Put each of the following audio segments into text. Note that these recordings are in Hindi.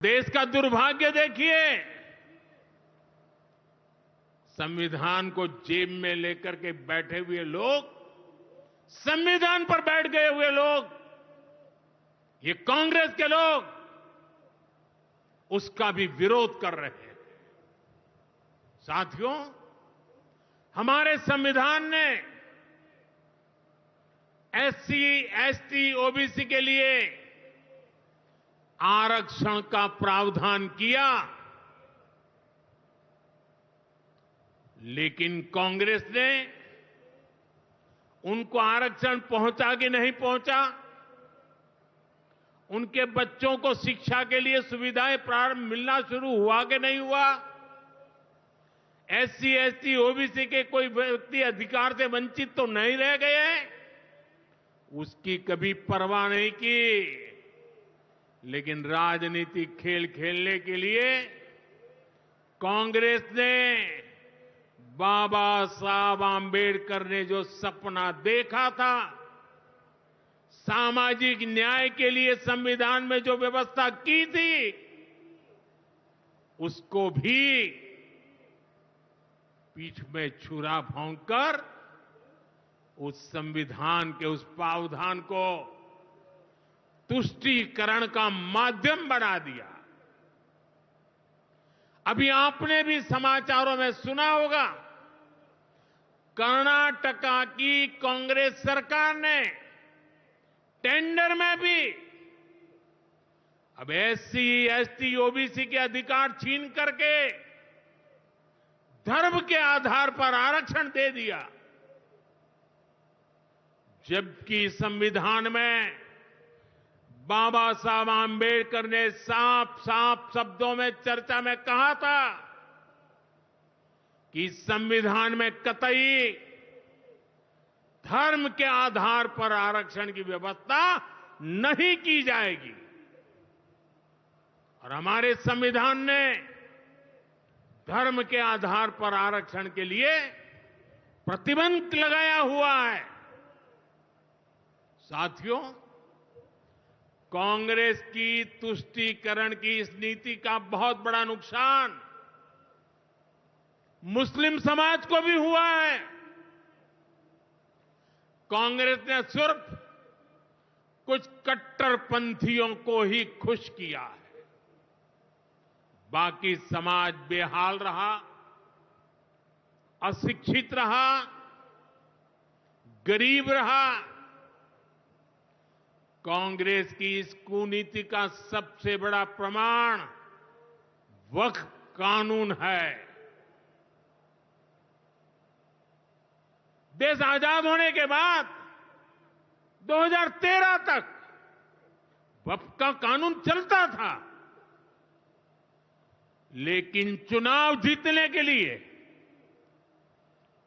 देश का दुर्भाग्य देखिए, संविधान को जेब में लेकर के बैठे हुए लोग, संविधान पर बैठ गए हुए लोग, ये कांग्रेस के लोग उसका भी विरोध कर रहे हैं। साथियों, हमारे संविधान ने एससी, एसटी, ओबीसी के लिए आरक्षण का प्रावधान किया, लेकिन कांग्रेस ने उनको आरक्षण पहुंचा कि नहीं पहुंचा, उनके बच्चों को शिक्षा के लिए सुविधाएं प्रारंभ मिलना शुरू हुआ कि नहीं हुआ, एससी, एसटी, ओबीसी के कोई व्यक्ति अधिकार से वंचित तो नहीं रह गए, उसकी कभी परवाह नहीं की। लेकिन राजनीतिक खेल खेलने के लिए कांग्रेस ने बाबा साहब आंबेडकर ने जो सपना देखा था, सामाजिक न्याय के लिए संविधान में जो व्यवस्था की थी, उसको भी पीठ में छुरा भोंककर उस संविधान के उस प्रावधान को तुष्टीकरण का माध्यम बना दिया। अभी आपने भी समाचारों में सुना होगा, कर्नाटका की कांग्रेस सरकार ने टेंडर में भी अब एससी, एसटी, ओबीसी के अधिकार छीन करके धर्म के आधार पर आरक्षण दे दिया, जबकि संविधान में बाबा साहब आंबेडकर ने साफ साफ शब्दों में चर्चा में कहा था कि संविधान में कतई धर्म के आधार पर आरक्षण की व्यवस्था नहीं की जाएगी। और हमारे संविधान ने धर्म के आधार पर आरक्षण के लिए प्रतिबंध लगाया हुआ है। साथियों, कांग्रेस की तुष्टीकरण की इस नीति का बहुत बड़ा नुकसान मुस्लिम समाज को भी हुआ है। कांग्रेस ने सिर्फ कुछ कट्टरपंथियों को ही खुश किया है, बाकी समाज बेहाल रहा, अशिक्षित रहा, गरीब रहा। कांग्रेस की इस कुनीति का सबसे बड़ा प्रमाण वक्फ कानून है। देश आजाद होने के बाद 2013 तक वक्फ का कानून चलता था, लेकिन चुनाव जीतने के लिए,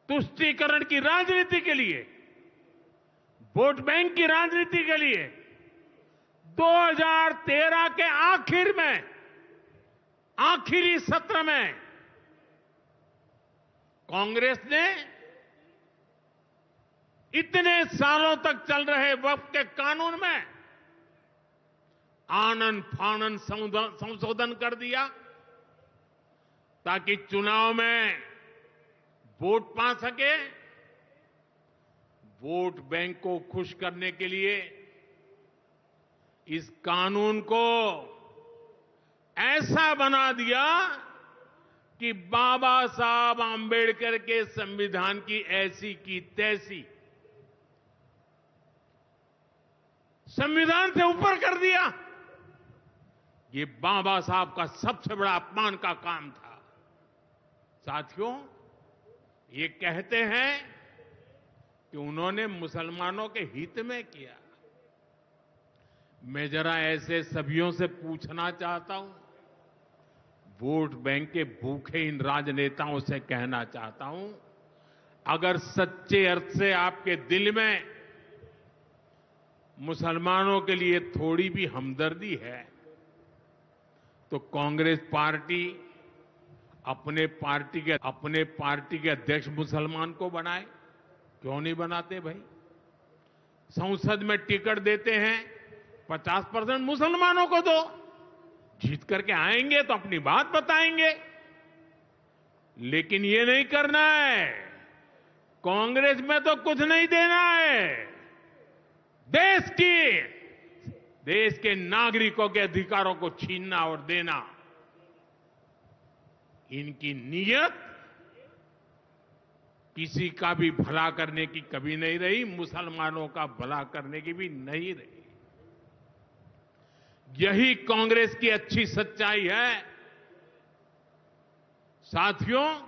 तुष्टीकरण की राजनीति के लिए, वोट बैंक की राजनीति के लिए 2013 के आखिर में, आखिरी सत्र में कांग्रेस ने इतने सालों तक चल रहे वक्फ के कानून में आनन फानन संशोधन कर दिया, ताकि चुनाव में वोट पा सके। वोट बैंक को खुश करने के लिए इस कानून को ऐसा बना दिया कि बाबा साहब आंबेडकर के संविधान की ऐसी की तैसी संविधान से ऊपर कर दिया। ये बाबा साहब का सबसे बड़ा अपमान का काम था। साथियों, ये कहते हैं कि उन्होंने मुसलमानों के हित में किया। मैं जरा ऐसे सभियों से पूछना चाहता हूं, वोट बैंक के भूखे इन राजनेताओं से कहना चाहता हूं, अगर सच्चे अर्थ से आपके दिल में मुसलमानों के लिए थोड़ी भी हमदर्दी है, तो कांग्रेस पार्टी अपने पार्टी के अध्यक्ष मुसलमान को बनाए। क्यों नहीं बनाते भाई? संसद में टिकट देते हैं, 50% मुसलमानों को दो। जीत करके आएंगे तो अपनी बात बताएंगे, लेकिन ये नहीं करना है। कांग्रेस में तो कुछ नहीं देना है। देश के नागरिकों के अधिकारों को छीनना और देना, इनकी नीयत किसी का भी भला करने की कभी नहीं रही, मुसलमानों का भला करने की भी नहीं रही। यही कांग्रेस की अच्छी सच्चाई है। साथियों,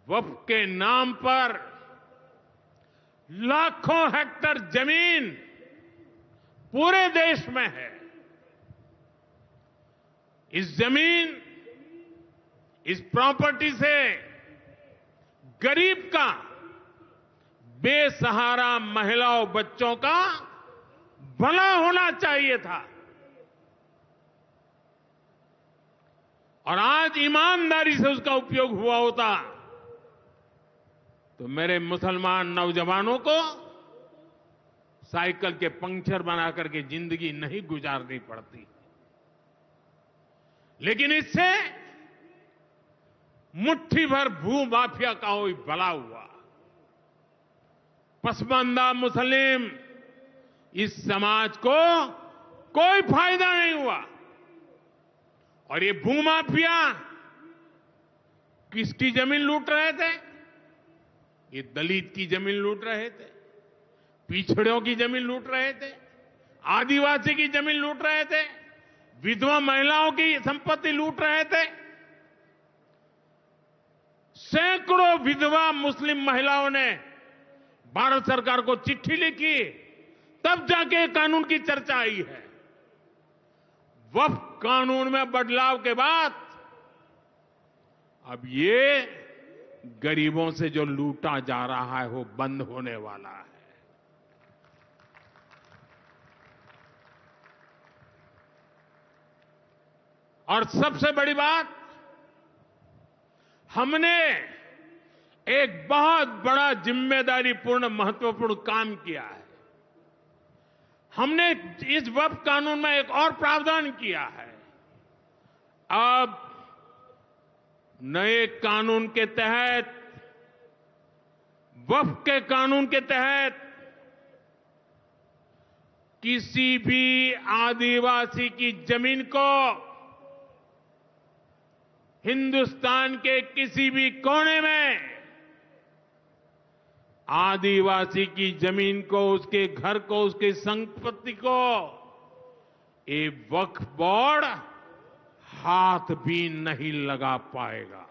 वक्फ के नाम पर लाखों हेक्टेयर जमीन पूरे देश में है। इस जमीन, इस प्रॉपर्टी से गरीब का, बेसहारा महिलाओं बच्चों का भला होना चाहिए था। और आज ईमानदारी से उसका उपयोग हुआ होता तो मेरे मुसलमान नौजवानों को साइकिल के पंक्चर बना करके जिंदगी नहीं गुजारनी पड़ती। लेकिन इससे मुट्ठी भर भू माफिया का कोई भला हुआ। पसमानदा मुस्लिम इस समाज को कोई फायदा नहीं हुआ। और ये भूमाफिया किसकी जमीन लूट रहे थे? ये दलित की जमीन लूट रहे थे, पिछड़ों की जमीन लूट रहे थे, आदिवासी की जमीन लूट रहे थे, विधवा महिलाओं की संपत्ति लूट रहे थे। सैकड़ों विधवा मुस्लिम महिलाओं ने भारत सरकार को चिट्ठी लिखी, तब जाके कानून की चर्चा आई है। वक्फ कानून में बदलाव के बाद अब ये गरीबों से जो लूटा जा रहा है वो बंद होने वाला है। और सबसे बड़ी बात, हमने एक बहुत बड़ा जिम्मेदारीपूर्ण महत्वपूर्ण काम किया है। हमने इस वक्फ कानून में एक और प्रावधान किया है। अब नए कानून के तहत, वक्फ के कानून के तहत किसी भी आदिवासी की जमीन को हिंदुस्तान के किसी भी कोने में आदिवासी की जमीन को, उसके घर को, उसकी संपत्ति को ये वक्फ बोर्ड हाथ भी नहीं लगा पाएगा।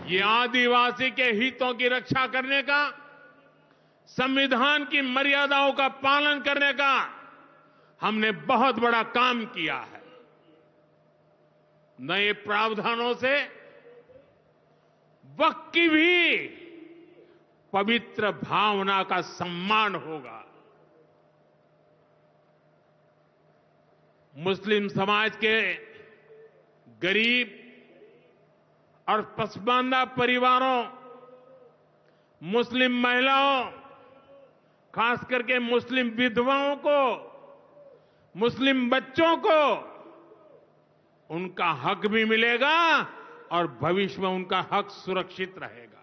ये आदिवासी के हितों की रक्षा करने का, संविधान की मर्यादाओं का पालन करने का हमने बहुत बड़ा काम किया है। नए प्रावधानों से वक्फ की भी पवित्र भावना का सम्मान होगा। मुस्लिम समाज के गरीब और पसमानदा परिवारों, मुस्लिम महिलाओं, खास करके मुस्लिम विधवाओं को, मुस्लिम बच्चों को उनका हक भी मिलेगा और भविष्य में उनका हक सुरक्षित रहेगा।